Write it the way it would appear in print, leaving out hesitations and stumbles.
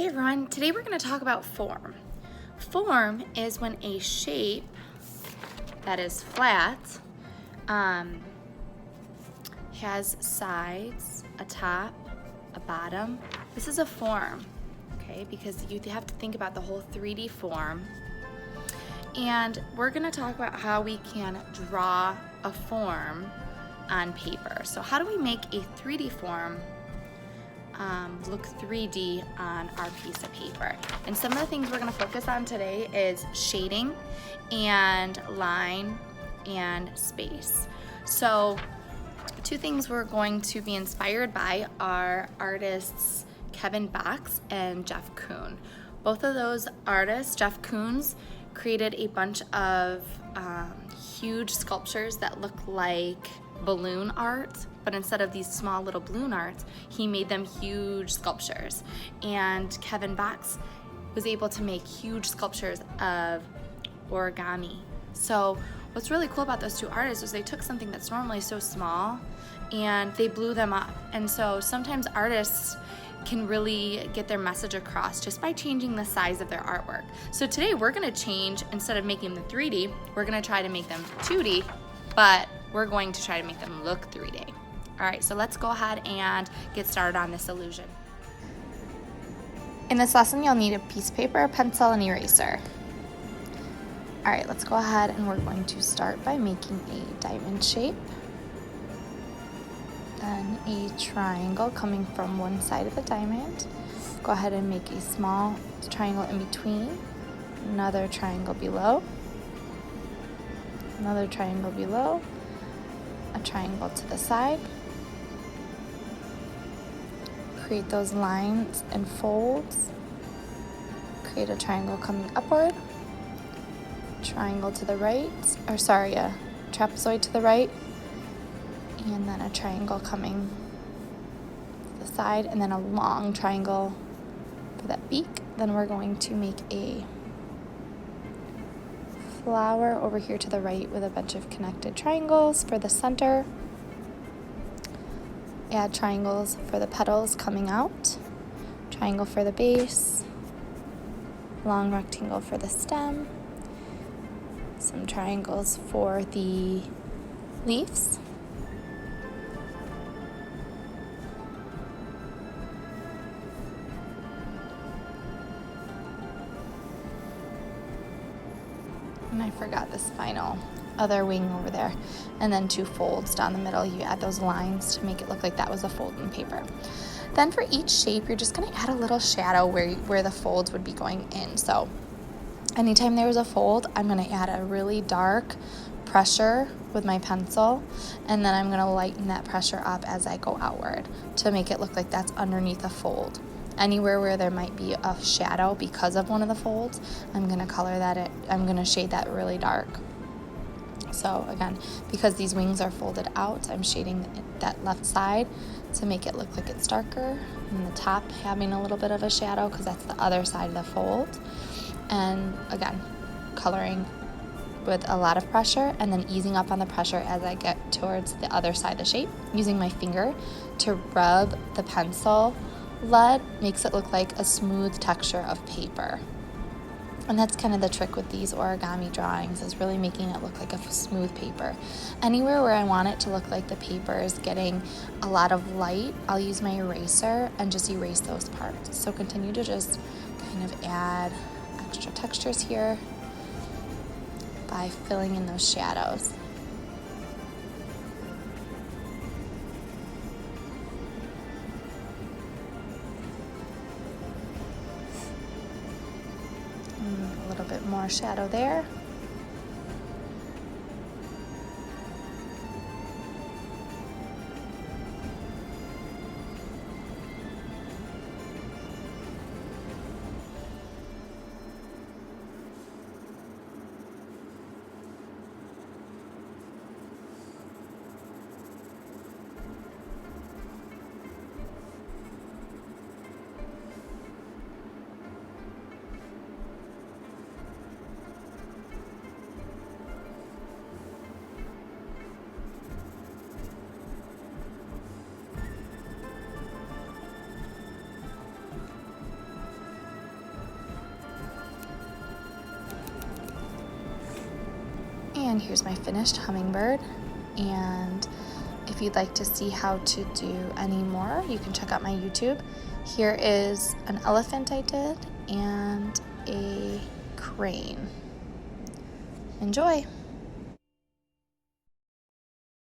Hey everyone, today we're going to talk about form. Form is when a shape that is flat has sides, a top, a bottom. This is a form, okay, because you have to think about the whole 3D form. And we're going to talk about how we can draw a form on paper. So how do we make a 3D form look 3D on our piece of paper? And some of the things we're going to focus on today is shading and line and space. So two things we're going to be inspired by are artists Kevin Box and Jeff Kuhn. Both of those artists, Jeff Kuhn's, created a bunch of huge sculptures that look like balloon art, but instead of these small little balloon arts, he made them huge sculptures. And Kevin Box was able to make huge sculptures of origami. So what's really cool about those two artists is they took something that's normally so small and they blew them up. And so sometimes artists can really get their message across just by changing the size of their artwork. So today we're gonna change, instead of making them 3D, we're gonna try to make them 2D, but we're going to try to make them look 3D. All right, so let's go ahead and get started on this illusion. In this lesson, you'll need a piece of paper, a pencil, and eraser. All right, let's go ahead and we're going to start by making a diamond shape. Then a triangle coming from one side of the diamond. Go ahead and make a small triangle in between, another triangle below, another triangle below, a triangle to the side. Create those lines and folds. Create a triangle coming upward, triangle to the right, a trapezoid to the right, and then a triangle coming to the side, and then a long triangle for that beak. Then we're going to make a flower over here to the right with a bunch of connected triangles for the center. Add triangles for the petals coming out, triangle for the base, long rectangle for the stem, some triangles for the leaves, and I forgot this final other wing over there, and then two folds down the middle. You add those lines to make it look like that was a fold in paper. Then for each shape, you're just going to add a little shadow where the folds would be going in. So anytime there was a fold, I'm going to add a really dark pressure with my pencil, and then I'm going to lighten that pressure up as I go outward to make it look like that's underneath a fold. Anywhere where there might be a shadow because of one of the folds, I'm going to shade that really dark. So again, because these wings are folded out, I'm shading that left side to make it look like it's darker, and the top having a little bit of a shadow because that's the other side of the fold. And again, coloring with a lot of pressure and then easing up on the pressure as I get towards the other side of the shape. Using my finger to rub the pencil lead makes it look like a smooth texture of paper. And that's kind of the trick with these origami drawings, is really making it look like a smooth paper. Anywhere where I want it to look like the paper is getting a lot of light, I'll use my eraser and just erase those parts. So continue to just kind of add extra textures here by filling in those shadows. A little bit more shadow there. And here's my finished hummingbird. And if you'd like to see how to do any more, you can check out my YouTube. Here is an elephant I did and a crane. Enjoy!